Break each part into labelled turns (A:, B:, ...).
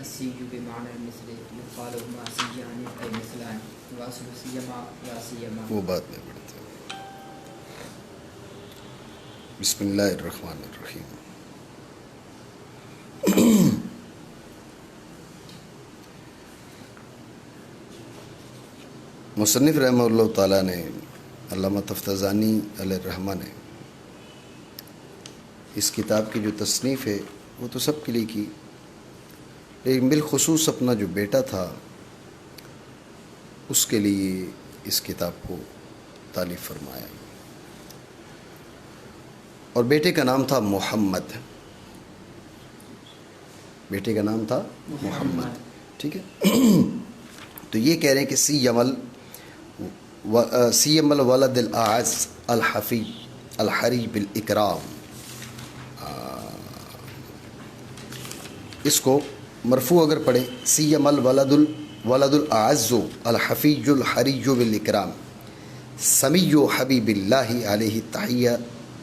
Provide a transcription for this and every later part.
A: السي بمعنى المثل يقال هما سيان أي مثلان واصل سيما لا سيما.
B: وہ بعد میں پڑھتے ہیں. بسم اللہ الرحمن الرحیم. مصنف رحمہ اللہ تعالیٰ نے، علامہ تفتزانی علیہ الرحمہ نے اس کتاب کی جو تصنیف ہے وہ تو سب کے لیے کی، لیکن بالخصوص اپنا جو بیٹا تھا اس کے لیے اس کتاب کو تالیف فرمایا. اور بیٹے کا نام تھا محمد. بیٹے کا نام تھا محمد. ٹھیک ہے. تو یہ کہہ رہے ہیں کہ سیم الولد الاعز الحفی الحری بالاکرام. اس کو مرفوع اگر پڑھیں، سیم الولد الاعز الحفی الحری بالاکرام سمی حبیب اللہ علیہ التحیہ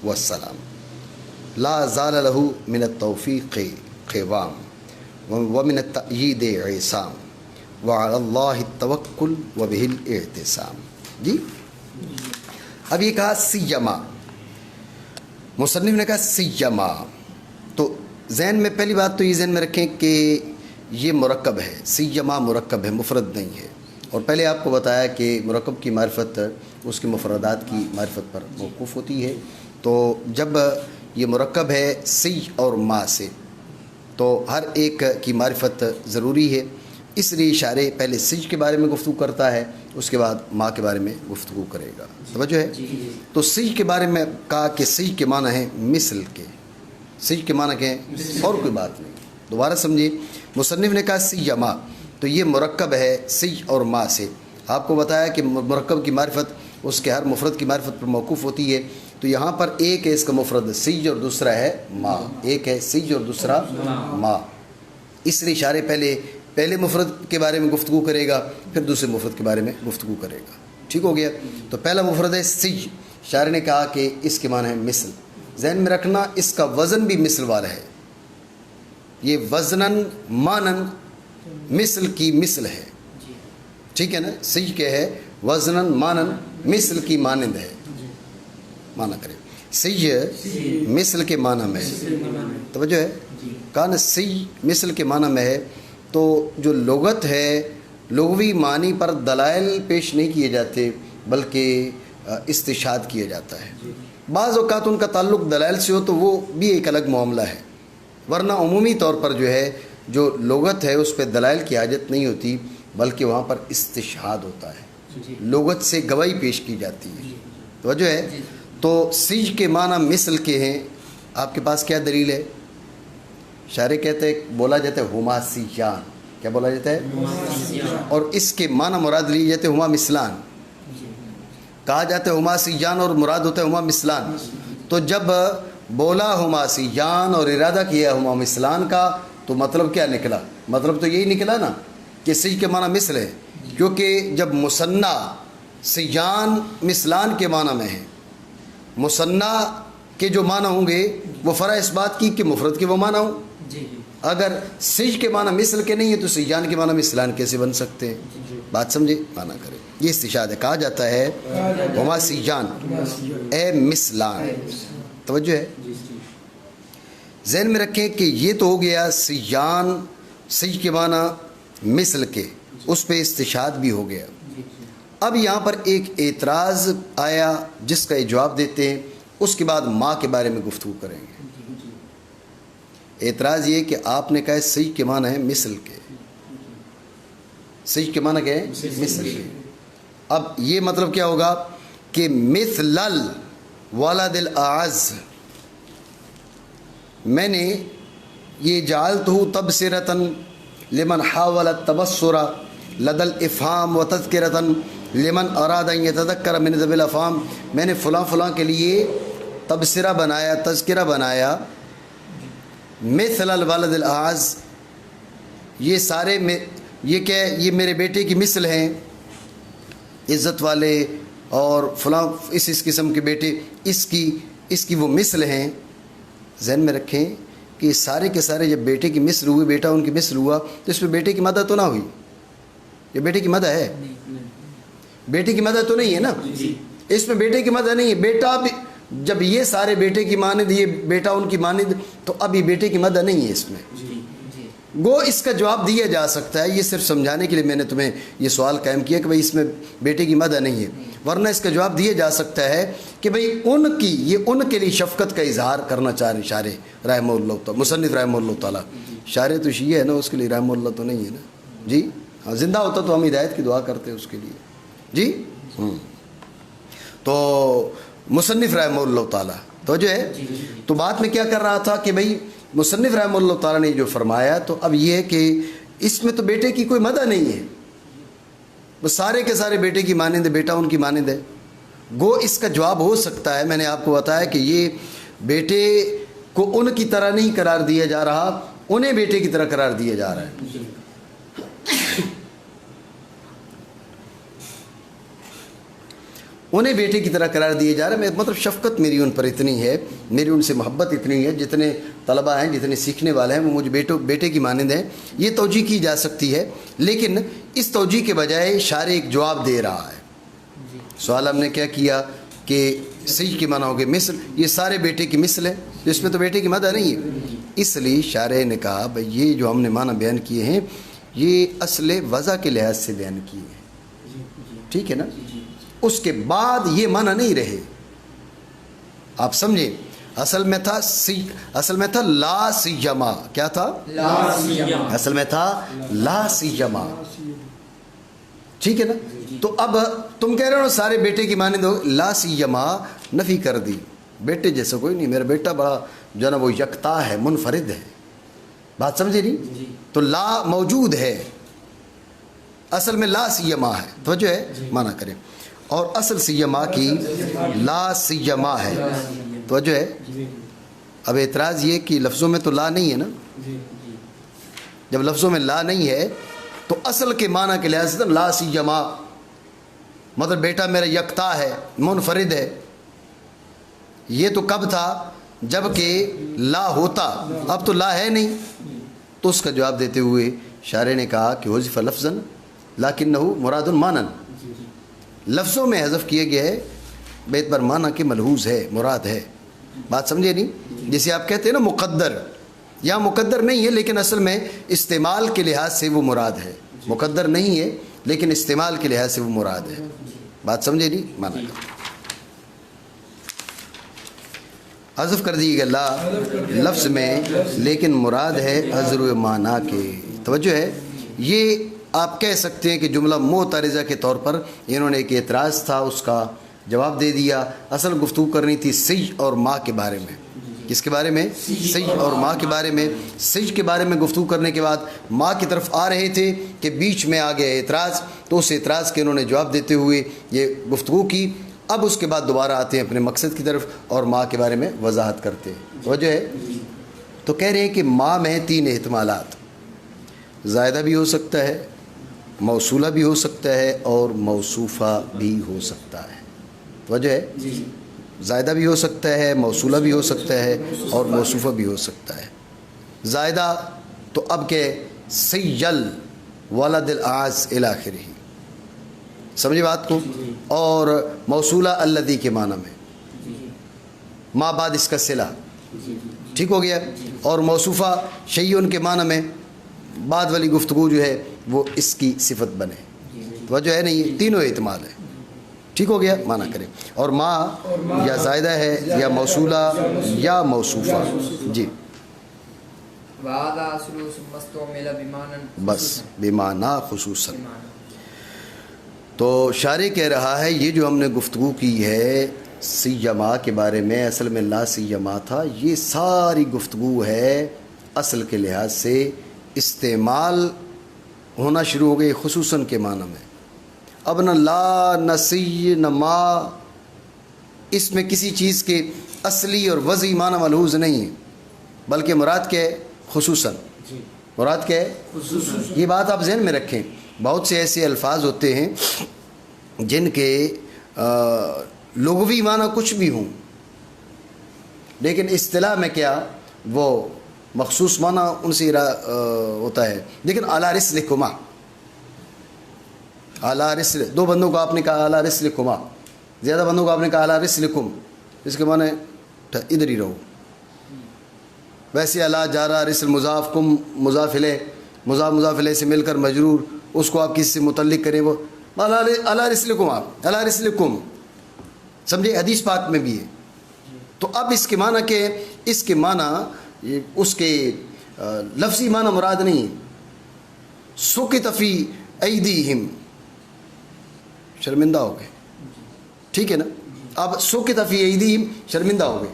B: والسلام لا زال له من التوفیق قوام ومن التأیید عصام وعلی اللہ التوکل وبہ الاعتصام. جی اب یہ کہا سیما، مصنف نے کہا سیما، تو ذہن میں پہلی بات تو یہ ذہن میں رکھیں کہ یہ مرکب ہے. سیما مرکب ہے، مفرد نہیں ہے. اور پہلے آپ کو بتایا کہ مرکب کی معرفت اس کے مفردات کی معرفت پر موقوف ہوتی ہے. تو جب یہ مرکب ہے سی اور ما سے، تو ہر ایک کی معرفت ضروری ہے. اس لیے اشارے پہلے سج کے بارے میں گفتگو کرتا ہے، اس کے بعد ما کے بارے میں گفتگو کرے گا. توجہ ہے. تو سج کے بارے میں کہا کہ سج کے معنی ہے مثل کے. سج کے معنی کیا ہے؟ اور کوئی بات نہیں. دوبارہ سمجھیے، مصنف نے کہا سیما، تو یہ مرکب ہے سج اور ما سے. آپ کو بتایا کہ مرکب کی معرفت اس کے ہر مفرد کی معرفت پر موقوف ہوتی ہے. تو یہاں پر ایک ہے اس کا مفرد سج اور دوسرا ہے ما. ایک ہے سج اور دوسرا ما. اس لیے اشارے پہلے مفرد کے بارے میں گفتگو کرے گا، پھر دوسرے مفرد کے بارے میں گفتگو کرے گا. ٹھیک ہو گیا. تو پہلا مفرد ہے سج. شاعر نے کہا کہ اس کے معنی ہے مثل. ذہن میں رکھنا اس کا وزن بھی مثل والا ہے. یہ وزنن مانن مثل کی مثل ہے. ٹھیک ہے نا. سج کے ہے وزنن مانن مثل کی مانند ہے. معنی کرے سج مثل کے معنی میں ہے. توجہ ہے. کان سج مثل کے معنی میں ہے. تو جو لغت ہے، لغوی معنی پر دلائل پیش نہیں کیے جاتے بلکہ استشہاد کیا جاتا ہے. بعض اوقات ان کا تعلق دلائل سے ہو تو وہ بھی ایک الگ معاملہ ہے، ورنہ عمومی طور پر جو ہے جو لغت ہے اس پہ دلائل کی حاجت نہیں ہوتی بلکہ وہاں پر استشہاد ہوتا ہے، لغت سے گواہی پیش کی جاتی ہے. توجہ ہے. تو سج کے معنی مثل کے ہیں. آپ کے پاس کیا دلیل ہے؟ شاعر کہتے ہیں، بولا جاتا ہے ہما سیان. کیا بولا جاتا ہے؟ اور اس کے معنی مراد لی جاتے ہیں ہما مثلان. کہا جاتا ہے ہما سیان اور مراد ہوتا ہے ہما مثلان. تو جب بولا ہما سیان اور ارادہ کیا ہما مثلان کا تو مطلب کیا نکلا؟ مطلب تو یہی نکلا نا کہ سج کے معنی مثل ہے، کیونکہ جب مثنیٰ سیان مثلان کے معنی میں ہے، مثنیٰ کے جو معنی ہوں گے وہ فرع اس بات کی کہ مفرد کے وہ معنی ہوں. اگر سج کے معنی مثل کے نہیں ہے تو سیان کے معنی مثلان کیسے بن سکتے ہیں؟ بات سمجھے؟ معنی کریں. یہ استشہاد ہے. کہا جاتا ہے ہما سیان اے مثلان. توجہ ہے. ذہن میں رکھیں کہ یہ تو ہو گیا سیان، سج کے معنی مثل کے، اس پہ استشہاد بھی ہو گیا. اب یہاں پر ایک اعتراض آیا جس کا جواب دیتے ہیں، اس کے بعد ماں کے بارے میں گفتگو کریں گے. اعتراض یہ کہ آپ نے کہا سج کے معنی ہے مثل کے. سج کے معنی کیا ہے؟ مثل کے. اب یہ مطلب کیا ہوگا کہ مثل الولد الاعز، میں نے یہ جعلتہ تبصرۃ لمن حاول التبصر لدى الافہام وتذکرۃ لمن اراد ان يتذکر من ذوی الافہام، میں نے فلاں فلاں کے لیے تبصرہ بنایا، تذکرہ بنایا. مثل الولد الاعز، یہ سارے یہ کیا ہے؟ یہ میرے بیٹے کی مثل ہیں، عزت والے اور فلاں اس قسم کے بیٹے اس کی وہ مثل ہیں. ذہن میں رکھیں کہ سارے کے سارے جب بیٹے کی مثل ہوئے، بیٹا ان کی مثل ہوا، تو اس میں بیٹے کی مدد تو نہ ہوئی؟ یہ بیٹے کی مدد ہے؟ بیٹے کی مدد تو نہیں ہے نا، اس میں بیٹے کی مدد نہیں ہے۔ بیٹا بھی جب یہ سارے بیٹے کی مانند، یہ بیٹا ان کی مانند، تو اب یہ بیٹے کی مدد نہیں ہے اس میں۔ گو اس کا جواب دیا جا سکتا ہے، یہ صرف سمجھانے کے لیے میں نے تمہیں یہ سوال قائم کیا کہ بھئی اس میں بیٹے کی مدد نہیں ہے، ورنہ اس کا جواب دیا جا سکتا ہے کہ بھئی ان کی، یہ ان کے لیے شفقت کا اظہار کرنا چاہ رہے شارح رحمہ اللہ تعالی، مصنف رحمہ اللہ تعالیٰ۔ شارح تو شیعہ ہے نا، اس کے لیے رحمہ اللہ تو نہیں ہے نا جی، ہاں زندہ ہوتا تو ہم ہدایت کی دعا کرتے ہیں اس کے لیے جی۔ تو مصنف رحمہ اللہ تعالیٰ تو جو ہے، تو بات میں کیا کر رہا تھا کہ بھئی مصنف رحمہ اللہ تعالیٰ نے جو فرمایا، تو اب یہ ہے کہ اس میں تو بیٹے کی کوئی مدد نہیں ہے، وہ سارے کے سارے بیٹے کی مانند ہے، بیٹا ان کی مانند ہے۔ گو اس کا جواب ہو سکتا ہے، میں نے آپ کو بتایا کہ یہ بیٹے کو ان کی طرح نہیں قرار دیا جا رہا، انہیں بیٹے کی طرح قرار دیا جا رہا ہے۔ انہیں بیٹے کی طرح قرار دیا جا رہا ہے، مطلب شفقت میری ان پر اتنی ہے، میری ان سے محبت اتنی ہے، جتنے طلباء ہیں، جتنے سیکھنے والے ہیں، وہ مجھے بیٹے کی مانند ہیں۔ یہ توجیہ کی جا سکتی ہے، لیکن اس توجیہ کے بجائے شارح ایک جواب دے رہا ہے۔ سوال ہم نے کیا کیا کہ صحیح کے معنی ہو گئے مثل، یہ سارے بیٹے کی مثل ہے، اس میں تو بیٹے کی مدد نہیں ہے۔ اس لیے شارح نے کہا بھائی یہ جو ہم نے معنی بیان کیے ہیں، یہ اصل وضع کے لحاظ سے بیان کیے ہیں، ٹھیک ہے نا؟ اس کے بعد یہ معنی نہیں رہے، آپ سمجھیں۔ اصل میں تھا لا سیما، کیا تھا؟ اصل میں تھا لا سیما، ٹھیک ہے نا؟ تو اب تم کہہ رہے ہو سارے بیٹے کی مانند ہو، لا سیما نفی کر دی، بیٹے جیسا کوئی نہیں، میرا بیٹا بڑا جو ہے نا وہ یکتا ہے، منفرد ہے، بات سمجھے نہیں؟ تو لا موجود ہے، اصل میں لا سیما ہے، توجہ ہے، معنی کریں۔ اور اصل سیما کی لا سیما ہے، توجہ ہے۔ اب اعتراض یہ کہ لفظوں میں تو لا نہیں ہے نا، جب لفظوں میں لا نہیں ہے تو اصل کے معنی کے لحاظ سے لا سیما مطلب بیٹا میرا یکتا ہے، منفرد ہے۔ یہ تو کب تھا؟ جب کہ لا ہوتا، اب تو لا ہے نہیں۔ تو اس کا جواب دیتے ہوئے شارح نے کہا کہ حذف لفظا لکنہ مراد معنی، لفظوں میں حذف کیے گئے ہے، بیت پر معنی کے ملحوظ ہے، مراد ہے، بات سمجھے نہیں؟ جیسے آپ کہتے ہیں نا مقدر، یا مقدر نہیں ہے لیکن اصل میں استعمال کے لحاظ سے وہ مراد ہے، مقدر نہیں ہے لیکن استعمال کے لحاظ سے وہ مراد ہے، بات سمجھے نہیں؟ معنی حذف کر دیے گا لا لفظ میں، لیکن مراد ہے حضر و معنی کے، توجہ ہے۔ یہ آپ کہہ سکتے ہیں کہ جملہ معترضہ کے طور پر انہوں نے ایک اعتراض تھا، اس کا جواب دے دیا۔ اصل گفتگو کرنی تھی سج اور ماں کے بارے میں، کس کے بارے میں؟ سج اور ماں کے بارے میں۔ سج کے بارے میں گفتگو کرنے کے بعد ماں کی طرف آ رہے تھے کہ بیچ میں آ گیا اعتراض، تو اس اعتراض کے انہوں نے جواب دیتے ہوئے یہ گفتگو کی۔ اب اس کے بعد دوبارہ آتے ہیں اپنے مقصد کی طرف اور ماں کے بارے میں وضاحت کرتے ہیں، وجہ ہے۔ تو کہہ رہے ہیں کہ ماں میں 3 احتمالات، زائدہ بھی ہو سکتا ہے، موصولہ بھی ہو سکتا ہے، اور موصوفہ بھی ہو سکتا ہے، وجہ ہے۔ زائدہ بھی ہو سکتا ہے، موصولہ بھی ہو سکتا ہے، اور موصوفہ بھی ہو سکتا ہے۔ زائدہ تو اب کہ سیل ولد الاعز الی آخرہ، سمجھے بات کو؟ اور موصولہ الذی کے معنی میں، ما بعد اس کا صلہ، ٹھیک ہو گیا۔ اور موصوفہ شیئن کے معنی میں بعد والی گفتگو جو ہے وہ اس کی صفت بنے، وجہ ہے نہیں، یہ تینوں احتمال ہے، ٹھیک ہو گیا، معنی کریں۔ اور ما یا زائدہ ہے یا موصولہ یا موصوفہ، جی بس بمعنی خصوصاً۔ تو شارح کہہ رہا ہے یہ جو ہم نے گفتگو کی ہے سیما کے بارے میں، اصل میں لا سیما تھا، یہ ساری گفتگو ہے اصل کے لحاظ سے استعمال ہونا شروع ہو گئی خصوصاً کے معنی میں۔ اب نہ لا نہ سی نہ ما، اس میں کسی چیز کے اصلی اور وضعی معنی ملحوظ نہیں ہے، بلکہ مراد کیا ہے؟ خصوصاً، مراد کیا ہے؟ یہ بات آپ ذہن میں رکھیں۔ بہت سے ایسے الفاظ ہوتے ہیں جن کے لغوی معنی کچھ بھی ہوں، لیکن اصطلاح میں کیا وہ مخصوص معنی ان سے ہوتا ہے. لیکن علی رسلکما، علی رسل، دو بندوں کو آپ نے کہا علی رسلکما، زیادہ بندوں کو آپ نے کہا علی رسلکم، اس کے معنی ادھر ہی رہو. ویسے علی جارہ رسل مضاف، کم مضاف الیہ، مضاف مضاف الیہ سے مل کر مجرور، اس کو آپ کس سے متعلق کریں، وہ علی رسلکم، آپ علی رسلکم، سمجھے، حدیث پاک میں بھی ہے. تو اب اس کے معنی کہ اس کے معنی اس کے لفظی معنی مراد نہیں ہے. سکت فی ایدیہم، شرمندہ ہو گئے، ٹھیک ہے نا. اب سکت فی ایدیہم، شرمندہ ہو گئے.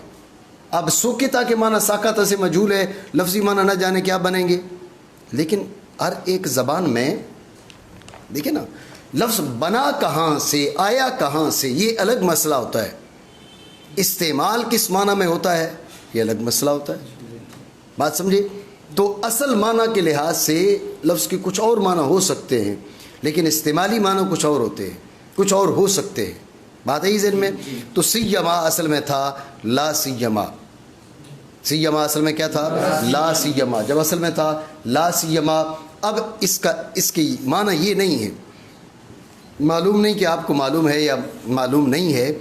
B: اب سکتا کے معنی ساکت سے مجہول ہے، لفظی معنی نہ جانے کیا بنیں گے. لیکن ہر ایک زبان میں دیکھیں نا، لفظ بنا کہاں سے، آیا کہاں سے، یہ الگ مسئلہ ہوتا ہے. استعمال کس معنی میں ہوتا ہے یہ الگ مسئلہ ہوتا ہے. بات سمجھے. تو اصل معنی کے لحاظ سے لفظ کے کچھ اور معنی ہو سکتے ہیں، لیکن استعمالی معنی کچھ اور ہوتے ہیں، کچھ اور ہو سکتے ہیں. بات ہے ذہن میں. تو سیما اصل میں تھا لا سیما، سیما اصل میں کیا تھا، لا سیما. جب اصل میں تھا لا سیما، اب اس کی معنی یہ نہیں ہے، معلوم نہیں کہ آپ کو معلوم ہے یا معلوم نہیں ہے.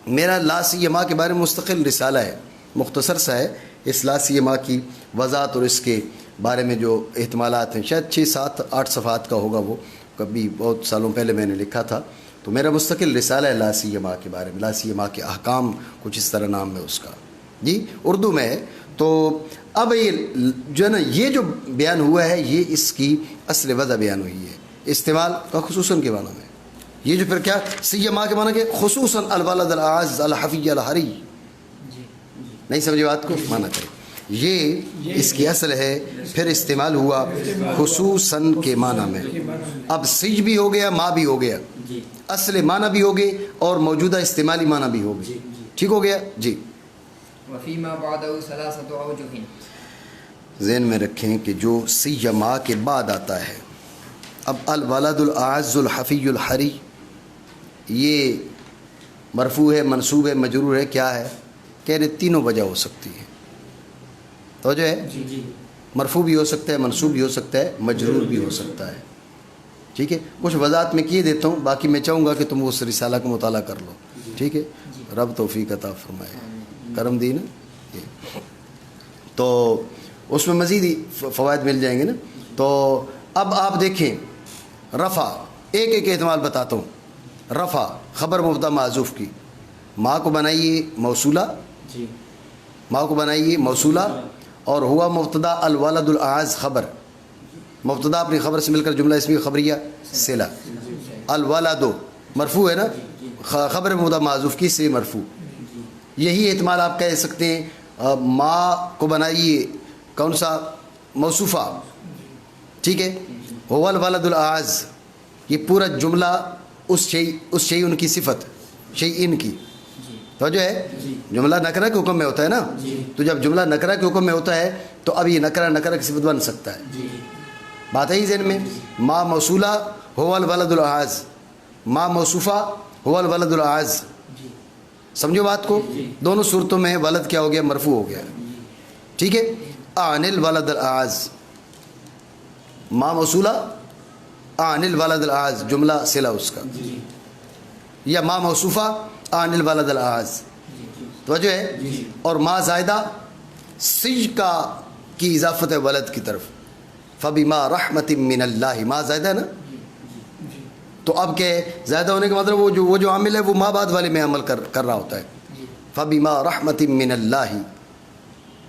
B: میرا لا سیما کے بارے میں مستقل رسالہ ہے، مختصر سا ہے. اس لا سیما کی وضاحت اور اس کے بارے میں جو احتمالات ہیں، شاید 6 7 8 صفحات کا ہوگا. وہ کبھی بہت سالوں پہلے میں نے لکھا تھا. تو میرا مستقل رسالہ ہے لا سیما کے بارے میں، لا سیما کے احکام، کچھ اس طرح نام ہے اس کا، جی اردو میں ہے. تو اب یہ جو ہے نا، یہ جو بیان ہوا ہے یہ اس کی اصل وجہ بیان ہوئی ہے، استعمال کا خصوصاً کے معنی میں. یہ جو پھر کیا سیما کے معنی کہ خصوصاً الولد الاعز الحفی الحری، نہیں سمجھے بات کو، معنی کریں. یہ اس کی اصل ہے. پھر استعمال ہوا خصوصاً کے معنی میں. اب سج بھی ہو گیا، ما بھی ہو گیا، اصل معنی بھی ہو گئے اور موجودہ استعمالی معنی بھی ہو گئے. ٹھیک ہو گیا جی.
A: وفیما بعدہ ثلاثۃ اوجہ،
B: ذہن میں رکھیں کہ جو سیما کے بعد آتا ہے، اب الولد الاعز الحفی الحری، یہ مرفوع ہے، منصوب ہے، مجرور ہے، کیا ہے، کہہ رہے تینوں وجہ ہو سکتی ہے. تو جو ہے مرفوع بھی ہو سکتا ہے، منصوب بھی ہو سکتا ہے، مجرور بھی ہو سکتا ہے. ٹھیک ہے. کچھ وضاحت میں کیے دیتا ہوں، باقی میں چاہوں گا کہ تم اس رسالہ کا مطالعہ کر لو. ٹھیک ہے. رب توفیق عطا فرمائے، کرم دین. تو اس میں مزید فوائد مل جائیں گے نا. تو اب آپ دیکھیں رفع، ایک ایک احتمال بتاتا ہوں. رفع خبر مبتدا معذوف کی، ماں کو بنائیے موصولہ، ماں کو بنائیے موصولہ، اور ہوا مبتدا الولد الاعز خبر، مبتدا اپنی خبر سے مل کر جملہ اسمی خبریہ صلہ. الولد مرفوع ہے نا، خبر مبتدا معذوف کی سے مرفوع. یہی احتمال آپ کہہ سکتے ہیں ماں کو بنائیے کون سا، موصوفہ. ٹھیک ہے. ہوا الولد الاعز، یہ پورا جملہ اس شیء ان کی صفت، شیء ان کی. تو جو ہے جملہ نکرہ کے حکم میں ہوتا ہے نا. تو جب جملہ نکرہ کے حکم میں ہوتا ہے تو اب یہ نکرہ کی صفت بن سکتا ہے. بات ہے ہی ذہن میں. ما موصولہ ہوا الولد الاعز، ما موصوفہ ہوا الولد الاعز. سمجھو بات کو. دونوں صورتوں میں ولد کیا ہو گیا، مرفوع ہو گیا. ٹھیک ہے. عن الولد الاعز، ما موصولہ عن الولد الاعز، جملہ صلہ اس کا، یا ما موصوفہ عن الولد الاعز. توجہ ہے. اور ما زائدہ سج کا کی اضافت ہے ولد کی طرف. فبما رحمت من اللہ، ما زائدہ ہے نا. تو اب کہ زائدہ ہونے کا مطلب وہ جو عامل ہے وہ ما بعد والے میں عمل کر رہا ہوتا ہے. فبما رحمت من اللہ،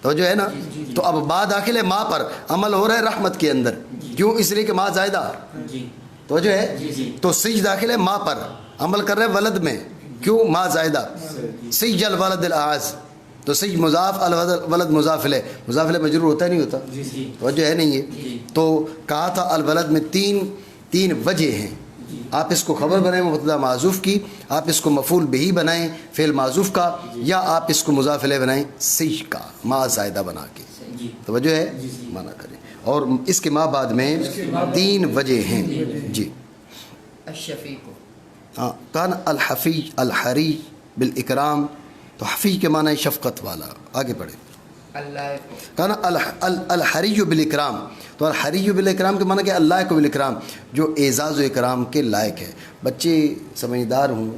B: تو جو ہے نا. تو اب با داخل ہے ما پر، عمل ہو رہا ہے رحمت کے اندر. کیوں؟ اس لیے کہ ما زائدہ. تو جو ہے تو سج داخل ہے ما پر، عمل کر رہے ولد میں. کیوں؟ ما زائدہ. سج الولد الاعز، تو سج مضاف، الولد مضاف الیہ، مضاف الیہ مجرور ہوتا ہے نہیں ہوتا. تو جو ہے نہیں ہے. تو کہا تھا الولد میں تین وجہ ہیں. آپ اس کو خبر بنائیں مبتدا معذوف کی، آپ اس کو مفعول بہی بنائیں فعل معذوف کا، یا آپ اس کو مضاف الیہ بنائیں سج کا، ما زائدہ بنا کے. توجہ ہے، مانا کریں. اور اس کے ماں بعد میں 3 وجہ ہیں. جی.
A: الشفیق،
B: ہاں. کان الحفی الحری بالاکرام، تو حفی کے معنی شفقت والا. آگے پڑھیں.
A: اللہ
B: کہا نا الحری بالاکرام، تو الحری بالاکرام کے معنی کہ اللہ کو بالاکرام، جو اعزاز و اکرام کے لائق ہے. بچے سمجھدار ہوں،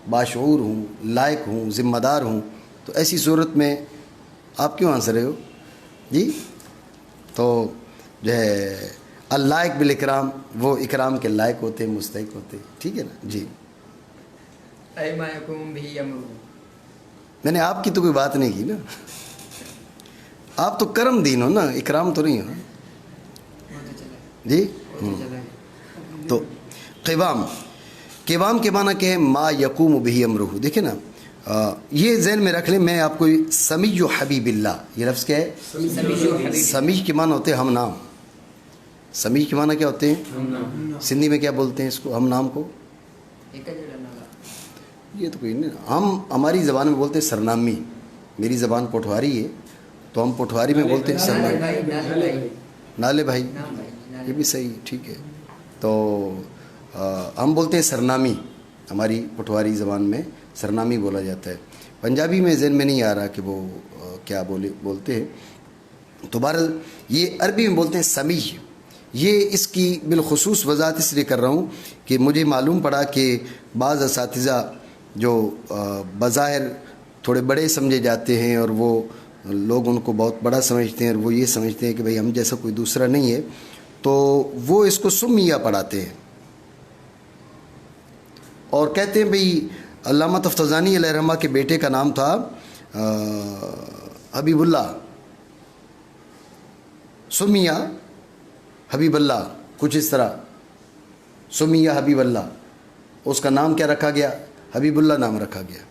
B: باشعور ہوں، لائق ہوں، ذمہ دار ہوں، تو ایسی صورت میں آپ کیوں ہنس رہے ہو جی؟ تو جو ہے اللائق بالاکرام، وہ اکرام کے لائق ہوتے ہیں، مستحق ہوتے ہیں. ٹھیک ہے نا جی.
A: اے ما یقوم بھی امرہ،
B: میں نے آپ کی تو کوئی بات نہیں کی نا، آپ تو کرم دین ہو نا، اکرام تو نہیں ہو
A: وہ تو چلا
B: جی.
A: وہ تو چلا.
B: تو قوام، قوام کے معنی کہ ما یقوم بہ امرہ. دیکھیں نا یہ ذہن میں رکھ لیں. میں آپ کو سمیع و حبیب اللہ، یہ لفظ کیا ہے؟ سمیع کے معنی ہوتے ہیں ہم نام. سمیع کے معنی کیا ہوتے ہیں؟ سندھی میں کیا بولتے ہیں اس کو، ہم نام کو؟
A: ایک جڑا نالا.
B: یہ تو کوئی نہیں. ہم ہماری زبان میں بولتے ہیں سرنامی. میری زبان پٹھواری ہے تو ہم پٹھواری میں بولتے ہیں سرنامی. نالے بھائی،
A: نام بھائی
B: یہ بھی صحیح، ٹھیک ہے. تو ہم بولتے ہیں سرنامی، ہماری پٹھواری زبان میں سرنامی بولا جاتا ہے. پنجابی میں ذہن میں نہیں آ رہا کہ وہ کیا بولتے ہیں. تو بہرحال یہ عربی میں بولتے ہیں سمیع. یہ اس کی بالخصوص وضاحت اس لیے کر رہا ہوں کہ مجھے معلوم پڑا کہ بعض اساتذہ جو بظاہر تھوڑے بڑے سمجھے جاتے ہیں اور وہ لوگ ان کو بہت بڑا سمجھتے ہیں اور وہ یہ سمجھتے ہیں کہ بھئی ہم جیسا کوئی دوسرا نہیں ہے، تو وہ اس کو سمیہ پڑھاتے ہیں اور کہتے ہیں بھئی علامہ تفتزانی علیہ رحمہ کے بیٹے کا نام تھا حبیب اللہ، سمیہ حبیب اللہ، کچھ اس طرح سمیہ حبیب اللہ. اس کا نام کیا رکھا گیا؟ حبیب اللہ نام رکھا گیا.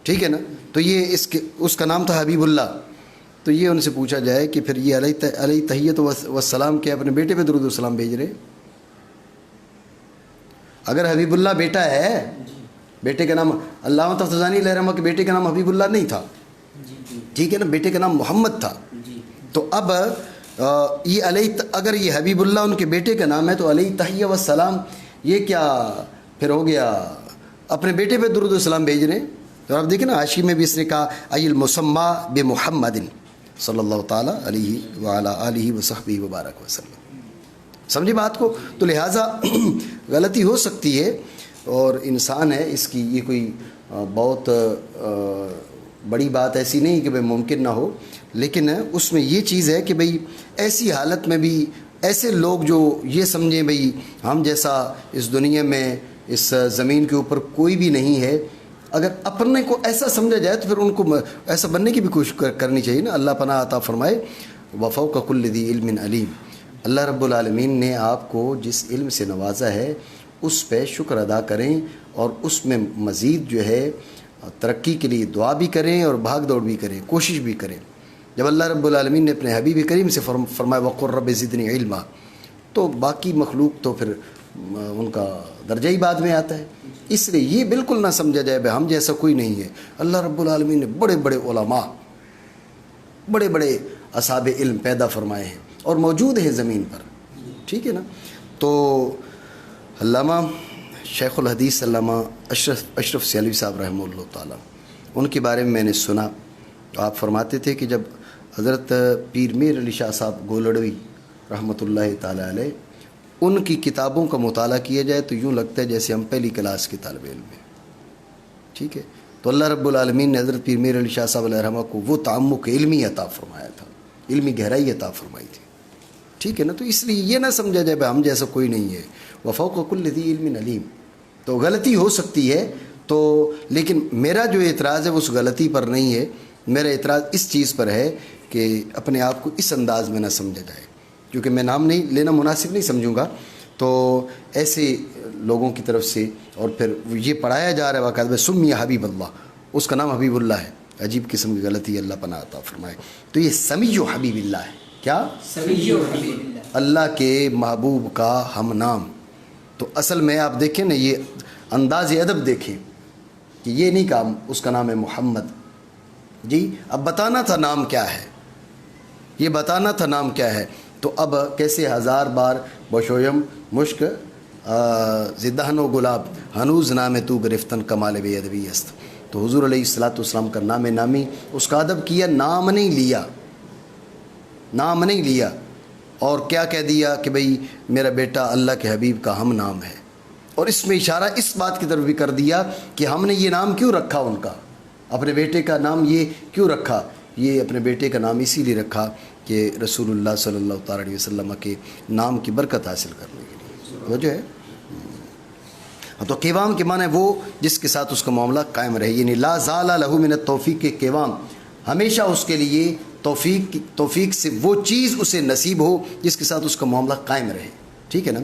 B: ٹھیک ہے نا. تو یہ اس کا نام تھا حبیب اللہ. تو یہ ان سے پوچھا جائے کہ پھر یہ علیہ تحیت والسلام کے اپنے بیٹے پہ درود و سلام بھیج رہے؟ اگر حبیب اللہ بیٹا ہے، بیٹے کا نام علامہ تفتزانی علیہ رحمہ کے بیٹے کا نام حبیب اللہ نہیں تھا، ٹھیک ہے نا، بیٹے کا نام محمد تھا. تو اب یہ اگر یہ حبیب اللہ ان کے بیٹے کا نام ہے تو علیہ تحیہ والسلام یہ کیا پھر ہو گیا اپنے بیٹے پہ درود و سلام بھیج رہے ہیں؟ تو آپ دیکھیں نا حاشی میں بھی اس نے کہا ای المسمى بمحمد صلی اللہ تعالیٰ علیہ وعلیٰ آلہ وصحبہ وبارک وسلم. سمجھے بات کو؟ تو لہٰذا غلطی ہو سکتی ہے اور انسان ہے، اس کی یہ کوئی بہت بڑی بات ایسی نہیں کہ بھئی ممکن نہ ہو، لیکن اس میں یہ چیز ہے کہ بھئی ایسی حالت میں بھی ایسے لوگ جو یہ سمجھیں بھئی ہم جیسا اس دنیا میں اس زمین کے اوپر کوئی بھی نہیں ہے، اگر اپنے کو ایسا سمجھا جائے تو پھر ان کو ایسا بننے کی بھی کوشش کرنی چاہیے نا. اللہ پناہ عطا فرمائے. وفوق کل ذی علم علیم. اللہ رب العالمین نے آپ کو جس علم سے نوازا ہے اس پہ شکر ادا کریں اور اس میں مزید جو ہے ترقی کے لیے دعا بھی کریں اور بھاگ دوڑ بھی کریں، کوشش بھی کریں. جب اللہ رب العالمین نے اپنے حبیب کریم سے فرمایا وقر رب زدنی علما، تو باقی مخلوق تو پھر ان کا درجہ ہی بعد میں آتا ہے. اس لیے یہ بالکل نہ سمجھا جائے بھائی ہم جیسا کوئی نہیں ہے. اللہ رب العالمین نے بڑے بڑے علماء، بڑے بڑے اصحاب علم پیدا فرمائے ہیں اور موجود ہیں زمین پر، ٹھیک ہے نا. تو علامہ شیخ الحدیث علامہ اشرف سیالوی صاحب رحمہ اللہ تعالیٰ، ان کے بارے میں نے سنا، آپ فرماتے تھے کہ جب حضرت پیر میر علی شاہ صاحب گولڑوی رحمۃ اللہ تعالیٰ علیہ ان کی کتابوں کا مطالعہ کیا جائے تو یوں لگتا ہے جیسے ہم پہلی کلاس کے طالب علم ہیں. ٹھیک ہے. تو اللہ رب العالمین نے حضرت پیر میر علی شاہ صاحب علیہ رحمہ کو وہ تعمق علمی عطا فرمایا تھا، علمی گہرائی عطا فرمائی تھی. ٹھیک ہے نا. تو اس لیے یہ نہ سمجھا جائے بھائی ہم جیسا کوئی نہیں ہے. وفوق کل ذی علم علیم. تو غلطی ہو سکتی ہے تو، لیکن میرا جو اعتراض ہے وہ اس غلطی پر نہیں ہے. میرا اعتراض اس چیز پر ہے کہ اپنے آپ کو اس انداز میں نہ سمجھا جائے، کیونکہ میں نام نہیں لینا مناسب نہیں سمجھوں گا. تو ایسے لوگوں کی طرف سے اور پھر یہ پڑھایا جا رہا ہے واقعات میں سمیہ حبیب اللہ، اس کا نام حبیب اللہ ہے. عجیب قسم کی غلطی، اللہ پناہ عطا فرمائے. تو یہ سمیع حبیب اللہ ہے. کیا؟
A: سمیع حبیب اللہ،
B: اللہ کے محبوب کا ہم نام. تو اصل میں آپ دیکھیں نا، یہ انداز ادب دیکھیں کہ یہ نہیں کہا اس کا نام ہے محمد جی. اب بتانا تھا نام کیا ہے، یہ بتانا تھا نام کیا ہے. تو اب کیسے ہزار بار بشویم مشک زدہن و گلاب ہنوز نام تو گرفتن کمال بے ادبی است. تو حضور علیہ الصلوۃ والسلام کا نام نامی اس کا ادب کیا، نام نہیں لیا اور کیا کہہ دیا کہ بھئی میرا بیٹا اللہ کے حبیب کا ہم نام ہے، اور اس میں اشارہ اس بات کی طرف بھی کر دیا کہ ہم نے یہ نام کیوں رکھا، ان کا اپنے بیٹے کا نام یہ کیوں رکھا، یہ اپنے بیٹے کا نام اسی لیے رکھا کہ رسول اللہ صلی اللہ تعالی علیہ وسلم کے نام کی برکت حاصل کرنے کے لیے. وہ جو ہے تو قوام کے معنی وہ جس کے ساتھ اس کا معاملہ قائم رہے، یعنی لا زال لہ من التوفیق کے قوام، ہمیشہ اس کے لیے توفیق سے وہ چیز اسے نصیب ہو جس کے ساتھ اس کا معاملہ قائم رہے. ٹھیک ہے نا،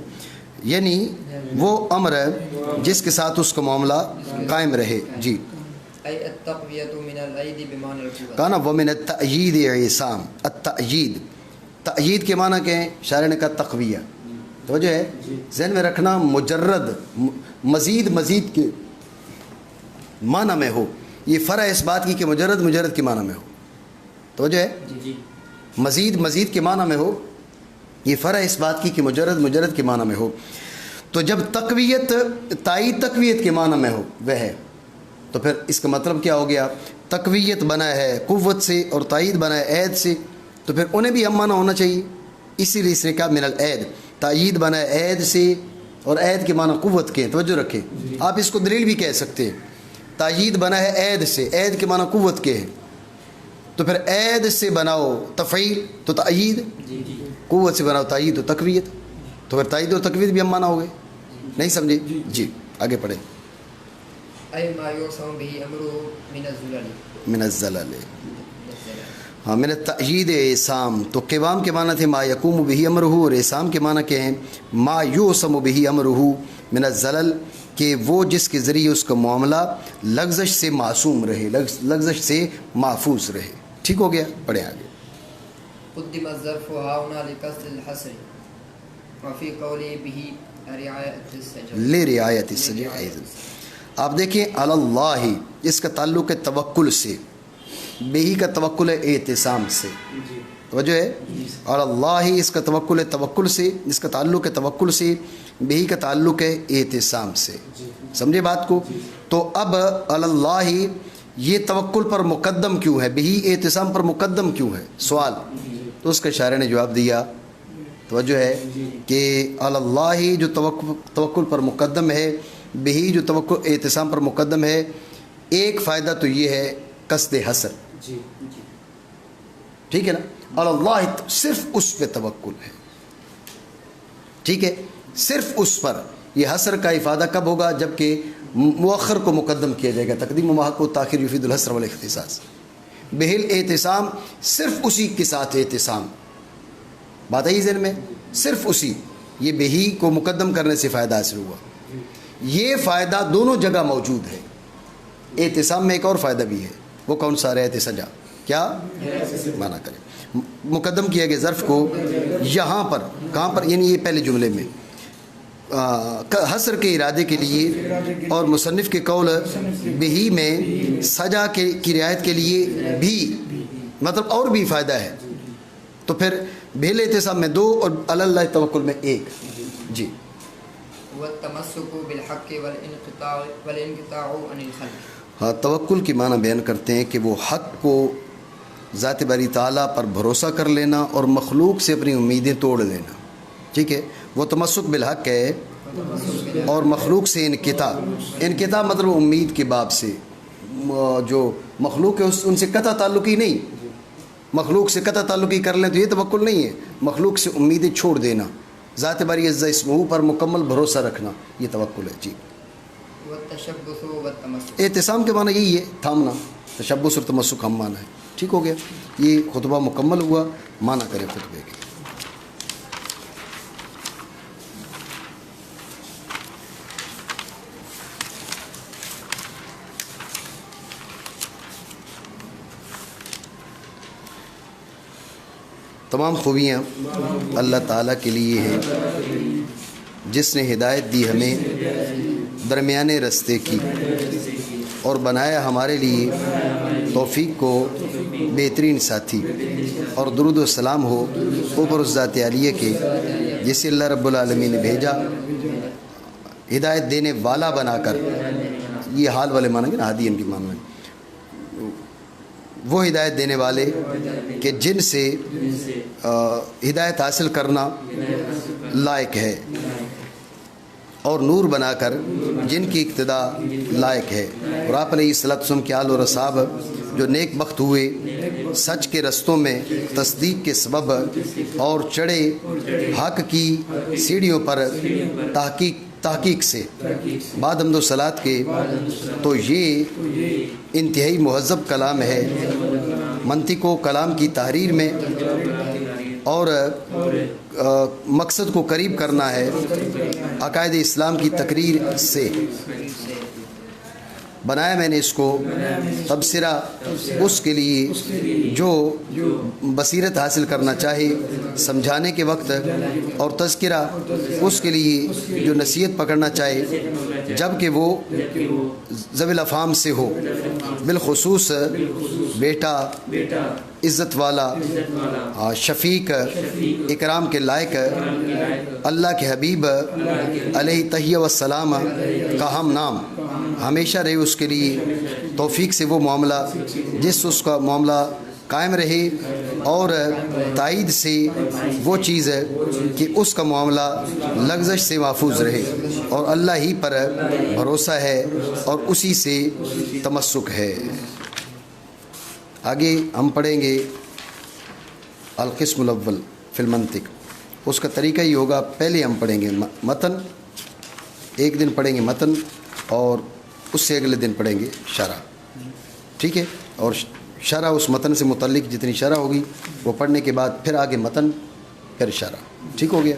B: یعنی وہ امر ہے جس کے ساتھ اس کا معاملہ قائم رہے. جی کہا نا ومن التأیید اعصام، التأیید، تأیید کے معنی کیا ہے؟ شاعر نے کہا تقویہ. تو جو ہے ذہن میں رکھنا، مجرد مزید کے معنی میں ہو، یہ فرع اس بات کی کہ مجرد کے معنی میں ہو. تو جو ہے مزید کے معنی میں ہو، یہ فرع اس بات کی کہ مجرد کے معنی میں ہو. تو جب تقویت، تائید تقویت کے معنی میں ہو وہ ہے، تو پھر اس کا مطلب کیا ہو گیا؟ تقویت بنا ہے قوت سے اور تائید بنا ہے عید سے، تو پھر انہیں بھی ہم معنی ہونا چاہیے. اسی لیے اس نے کہا من العید، تائید بنا ہے عید سے اور عید کے معنی قوت کے. توجہ رکھیں، آپ اس کو دلیل بھی کہہ سکتے ہیں. تائید بنا ہے عید سے، عید کے معنی قوت کے ہیں، تو پھر عید سے بناؤ تفعیل تو تائید، قوت سے بناؤ تائید تو تقویت، تو پھر تائید اور تقویت بھی ہم معنی ہو گئے. نہیں سمجھے؟ جی آگے پڑھیں. من الزلل، ہاں من التأیید اعصام، تو قوام کے معنی تھے ما یقوم بہ امرہ، اور اعصام کے معنی کیا ہیں؟ ما یوسم بہ امرہ من الزلل، کہ وہ جس کے ذریعے اس کا معاملہ لغزش سے معصوم رہے، لغزش سے محفوظ رہے. ٹھیک ہو گیا؟ پڑھیں آگے.
A: قدم الظرف هنا لقصد الحصر وفي قوله به
B: لرعایت السجع. آپ دیکھیں اللہ، اس کا تعلق ہے توکل سے، بہی کا توکل ہے اعتصام سے. توجہ ہے، اور اللہ اس کا توکل ہے توکل سے، اس کا تعلق ہے توکل سے، بہی کا تعلق ہے اعتصام سے. سمجھے بات کو؟ تو اب اللہ یہ توکل پر مقدم کیوں ہے، بہی اعتصام پر مقدم کیوں ہے؟ سوال. تو اس کا شاعر نے جواب دیا، توجہ ہے کہ اللہ جو توکل پر مقدم ہے، بہی جو توکل اعتصام پر مقدم ہے، ایک فائدہ تو یہ ہے قصد حسر. ٹھیک ہے نا، اللہ صرف اس پہ توکل ہے. ٹھیک ہے، صرف اس پر. یہ حسر کا افادہ کب ہوگا؟ جبکہ مؤخر کو مقدم کیا جائے گا. تقدیم محق و تاخیر یفید الحسر والاختصاص. بہل اعتصام، صرف اسی کے ساتھ اعتصام. بات آئی ذہن میں؟ صرف اسی، یہ بہی کو مقدم کرنے سے فائدہ حاصل ہوا. یہ فائدہ دونوں جگہ موجود ہے. اعتصام میں ایک اور فائدہ بھی ہے، وہ کون سا؟ رعایت سجا. کیا معنی کریں؟ مقدم کیا گیا ظرف کو یہاں پر، کہاں پر؟ یعنی یہ پہلے جملے میں حصر کے ارادے کے لیے، اور مصنف کے قول بہی میں سجا کی رعایت کے لیے بھی، مطلب اور بھی فائدہ ہے. تو پھر بہل اعتصام میں 2 اور اللہ توکل میں 1. جی
A: والتمسک بالحق والانقطاع عن الخلق.
B: ہاں، توکل کی معنی بیان کرتے ہیں کہ وہ حق کو، ذات باری تعالیٰ پر بھروسہ کر لینا اور مخلوق سے اپنی امیدیں توڑ لینا. ٹھیک ہے، وہ تمسک بالحق ہے، اور مخلوق سے انقطاع مطلب امید کے باب سے. جو مخلوق ہے ان سے قطع تعلق ہی نہیں، مخلوق سے قطع تعلق ہی کر لیں تو یہ توکل نہیں ہے. مخلوق سے امیدیں چھوڑ دینا، ذات باری عز اسمہ پر مکمل بھروسہ رکھنا، یہ توکل ہے. جی اعتصام کے معنی یہی ہے، تھامنا. تشبث اور تمسک ہم معنی ہے. ٹھیک ہو گیا، یہ خطبہ مکمل ہوا. معنی کریں خطبے کے. تمام خوبیاں اللہ تعالیٰ کے لیے ہیں، جس نے ہدایت دی ہمیں درمیانے رستے کی، اور بنایا ہمارے لیے توفیق کو بہترین ساتھی. اور درود و سلام ہو اوپر اس ذات عالیہ کے جسے اللہ رب العالمین نے بھیجا ہدایت دینے والا بنا کر، یہ حال والے مانیں گے نا، ہادین کی معنی میں وہ ہدایت دینے والے کہ جن سے ہدایت حاصل کرنا لائق ہے، اور نور بنا کر جن کی اقتدا لائق ہے۔ اور آپ علیہ الصلوۃ والسلام کے آل اور اصحاب جو نیک بخت ہوئے سچ کے رستوں میں تصدیق کے سبب اور چڑھے حق کی سیڑھیوں پر تحقیق سے بعد حمد و صلات کے، تو یہ انتہائی مہذب کلام ہے، منطق و کلام کی تحریر میں، اور مقصد کو قریب کرنا ہے عقائد اسلام کی تقریر سے۔ بنایا میں نے اس کو تبصرہ اس کے لیے جو بصیرت حاصل کرنا چاہے سمجھانے کے وقت، اور تذکرہ اس کے لیے جو نصیحت پکڑنا چاہے جب کہ وہ ذوی الافہام سے ہو، بالخصوص بیٹا عزت والا، شفیق، اکرام کے لائق، اللہ کے حبیب علیہ تحیہ والسلام کا ہم نام ہمیشہ رہے اس کے لیے توفیق سے وہ معاملہ جس اس کا معاملہ قائم رہے، اور تائید سے وہ چیز ہے کہ اس کا معاملہ لغزش سے محفوظ رہے، اور اللہ ہی پر بھروسہ ہے اور اسی سے تمسک ہے۔ آگے ہم پڑھیں گے القسم الاول فی المنطق۔ اس کا طریقہ یہ ہوگا، پہلے ہم پڑھیں گے متن، ایک دن پڑھیں گے متن اور اس سے اگلے دن پڑھیں گے شرح، ٹھیک ہے؟ اور شرح اس متن سے متعلق جتنی شرح ہوگی وہ پڑھنے کے بعد پھر آگے متن، پھر شرح، ٹھیک ہو گیا؟